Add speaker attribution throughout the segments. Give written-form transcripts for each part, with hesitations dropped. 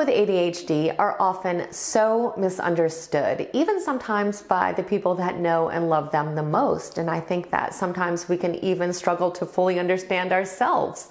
Speaker 1: with ADHD are often so misunderstood, even sometimes by the people that know and love them the most. And I think that sometimes we can even struggle to fully understand ourselves.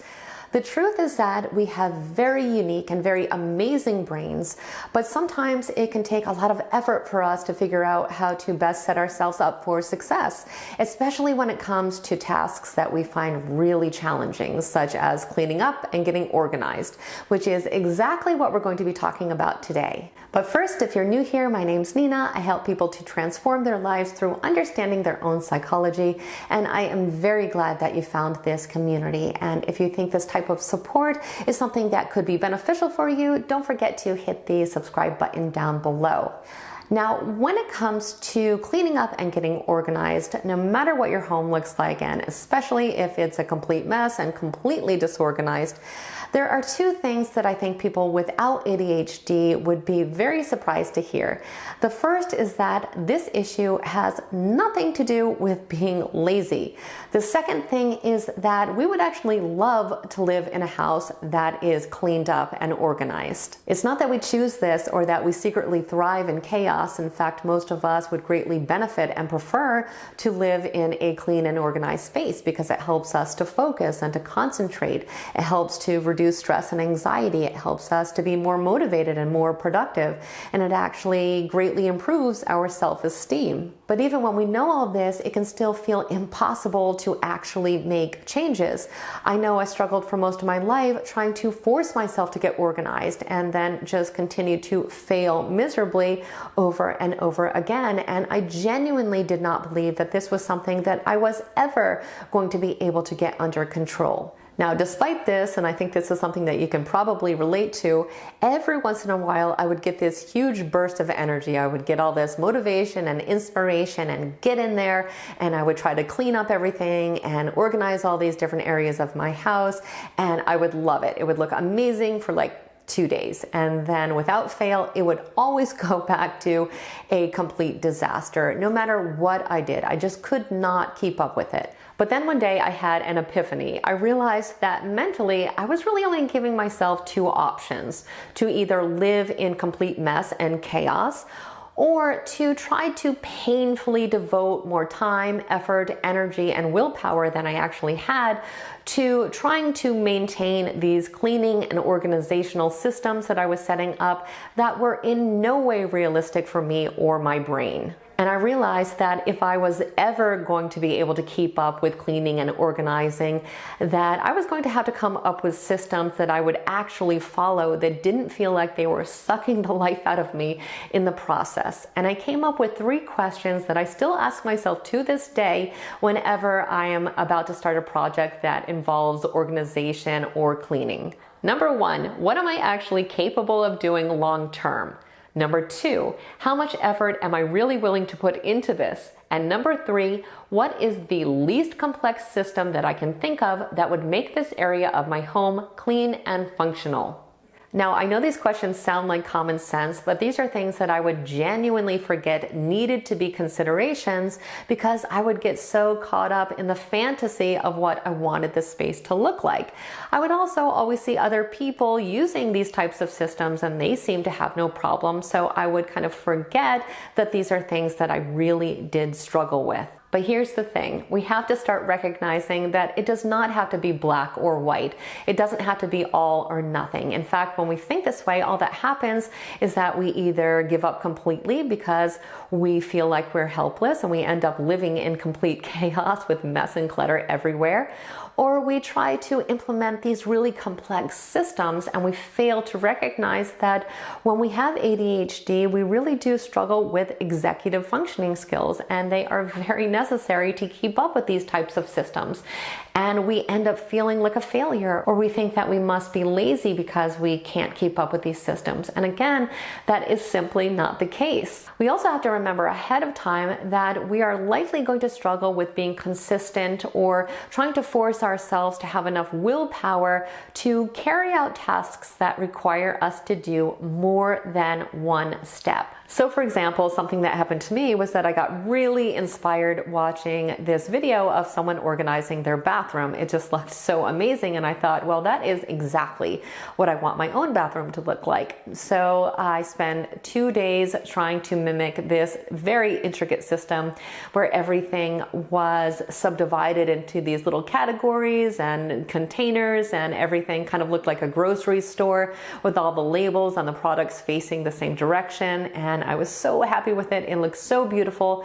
Speaker 1: The truth is that we have very unique and very amazing brains, but sometimes it can take a lot of effort for us to figure out how to best set ourselves up for success, especially when it comes to tasks that we find really challenging, such as cleaning up and getting organized, which is exactly what we're going to be talking about today. But first, if you're new here, my name's Nena. I help people to transform their lives through understanding their own psychology, and I am very glad that you found this community. And if you think this type of support is something that could be beneficial for you, don't forget to hit the subscribe button down below. Now, when it comes to cleaning up and getting organized, no matter what your home looks like, and especially if it's a complete mess and completely disorganized, there are two things that I think people without ADHD would be very surprised to hear. The first is that this issue has nothing to do with being lazy. The second thing is that we would actually love to live in a house that is cleaned up and organized. It's not that we choose this or that we secretly thrive in chaos. In fact, most of us would greatly benefit and prefer to live in a clean and organized space because it helps us to focus and to concentrate. It helps to reduce stress and anxiety. It helps us to be more motivated and more productive. And it actually greatly improves our self-esteem. But even when we know all this, it can still feel impossible to actually make changes. I know I struggled for most of my life trying to force myself to get organized and then just continue to fail miserably over and over again. And I genuinely did not believe that this was something that I was ever going to be able to get under control. Now, despite this, and I think this is something that you can probably relate to, every once in a while I would get this huge burst of energy. I would get all this motivation and inspiration and get in there, and I would try to clean up everything and organize all these different areas of my house, and I would love it. It would look amazing for like 2 days. And then without fail, it would always go back to a complete disaster. No matter what I did, I just could not keep up with it. But then one day I had an epiphany. I realized that mentally I was really only giving myself two options: to either live in complete mess and chaos, or to try to painfully devote more time, effort, energy, and willpower than I actually had to trying to maintain these cleaning and organizational systems that I was setting up that were in no way realistic for me or my brain. And I realized that if I was ever going to be able to keep up with cleaning and organizing, that I was going to have to come up with systems that I would actually follow that didn't feel like they were sucking the life out of me in the process. And I came up with 3 questions that I still ask myself to this day whenever I am about to start a project that involves organization or cleaning. Number 1, what am I actually capable of doing long term? Number 2, how much effort am I really willing to put into this? And number 3, what is the least complex system that I can think of that would make this area of my home clean and functional? Now, I know these questions sound like common sense, but these are things that I would genuinely forget needed to be considerations because I would get so caught up in the fantasy of what I wanted the space to look like. I would also always see other people using these types of systems and they seem to have no problem, so I would kind of forget that these are things that I really did struggle with. But here's the thing, we have to start recognizing that it does not have to be black or white. It doesn't have to be all or nothing. In fact, when we think this way, all that happens is that we either give up completely because we feel like we're helpless and we end up living in complete chaos with mess and clutter everywhere, or we try to implement these really complex systems and we fail to recognize that when we have ADHD, we really do struggle with executive functioning skills, and they are very necessary to keep up with these types of systems. And we end up feeling like a failure, or we think that we must be lazy because we can't keep up with these systems. And again, that is simply not the case. We also have to remember ahead of time that we are likely going to struggle with being consistent or trying to force ourselves to have enough willpower to carry out tasks that require us to do more than one step. So for example, something that happened to me was that I got really inspired watching this video of someone organizing their bathroom. It just looked so amazing, and I thought, well, that is exactly what I want my own bathroom to look like. So I spent 2 days trying to mimic this very intricate system where everything was subdivided into these little categories and containers, and everything kind of looked like a grocery store with all the labels and the products facing the same direction. And I was so happy with it. It looked so beautiful.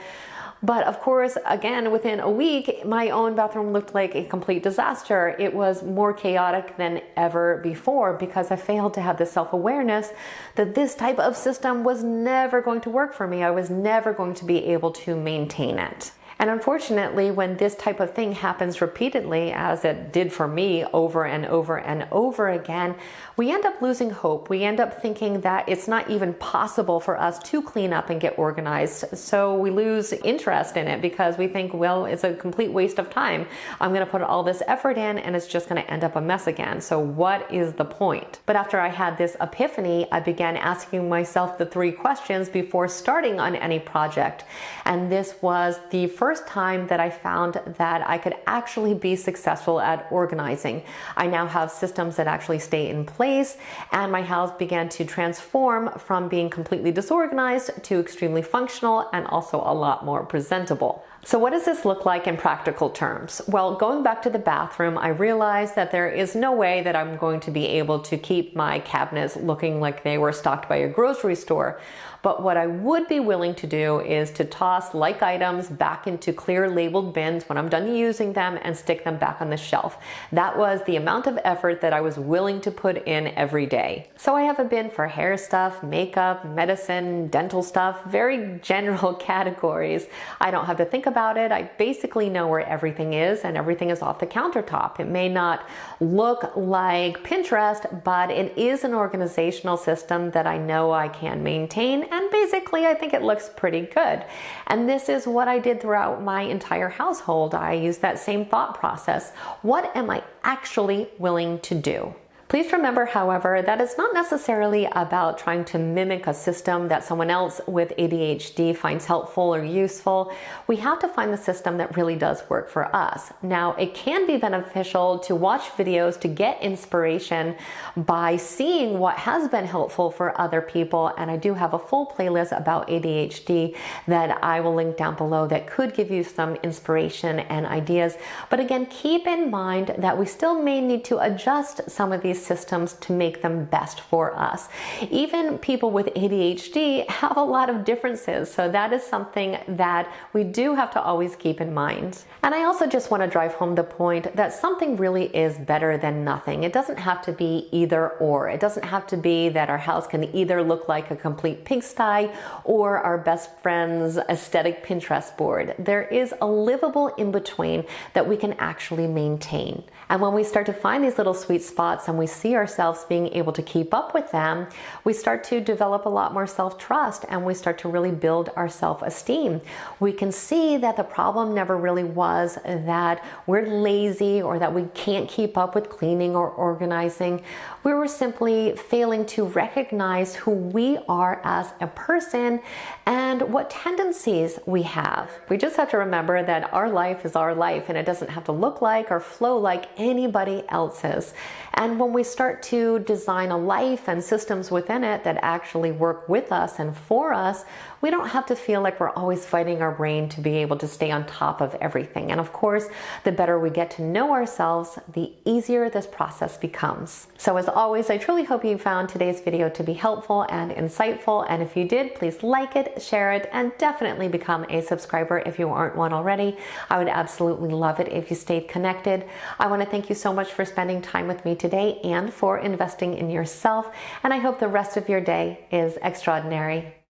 Speaker 1: But of course, again, within a week, my own bathroom looked like a complete disaster. It was more chaotic than ever before because I failed to have the self-awareness that this type of system was never going to work for me. I was never going to be able to maintain it. And unfortunately, when this type of thing happens repeatedly, as it did for me over and over and over again, we end up losing hope. We end up thinking that it's not even possible for us to clean up and get organized. So we lose interest in it because we think, well, it's a complete waste of time. I'm going to put all this effort in and it's just going to end up a mess again. So what is the point? But after I had this epiphany, I began asking myself the 3 questions before starting on any project. And this was the first time that I found that I could actually be successful at organizing. I now have systems that actually stay in place, and my house began to transform from being completely disorganized to extremely functional and also a lot more presentable. So what does this look like in practical terms? Well, going back to the bathroom, I realized that there is no way that I'm going to be able to keep my cabinets looking like they were stocked by a grocery store. But what I would be willing to do is to toss like items back into clear labeled bins when I'm done using them and stick them back on the shelf. That was the amount of effort that I was willing to put in every day. So I have a bin for hair stuff, makeup, medicine, dental stuff, very general categories. I don't have to think about it. I basically know where everything is, and everything is off the countertop. It may not look like Pinterest, but it is an organizational system that I know I can maintain. And basically, I think it looks pretty good. And this is what I did throughout my entire household. I used that same thought process. What am I actually willing to do? Please remember, however, that it's not necessarily about trying to mimic a system that someone else with ADHD finds helpful or useful. We have to find the system that really does work for us. Now, it can be beneficial to watch videos to get inspiration by seeing what has been helpful for other people. And I do have a full playlist about ADHD that I will link down below that could give you some inspiration and ideas. But again, keep in mind that we still may need to adjust some of these systems to make them best for us. Even people with ADHD have a lot of differences, so that is something that we do have to always keep in mind. And I also just want to drive home the point that something really is better than nothing. It doesn't have to be either or. It doesn't have to be that our house can either look like a complete pigsty or our best friend's aesthetic Pinterest board. There is a livable in between that we can actually maintain. And when we start to find these little sweet spots and we see ourselves being able to keep up with them, we start to develop a lot more self-trust, and we start to really build our self-esteem. We can see that the problem never really was that we're lazy or that we can't keep up with cleaning or organizing. We were simply failing to recognize who we are as a person and what tendencies we have. We just have to remember that our life is our life, and it doesn't have to look like or flow like anybody else's. And when we start to design a life and systems within it that actually work with us and for us, we don't have to feel like we're always fighting our brain to be able to stay on top of everything. And of course, the better we get to know ourselves, the easier this process becomes. So as always, I truly hope you found today's video to be helpful and insightful. And if you did, please like it, share it, and definitely become a subscriber if you aren't one already. I would absolutely love it if you stayed connected. I want to thank you so much for spending time with me today and for investing in yourself. And I hope the rest of your day is extraordinary.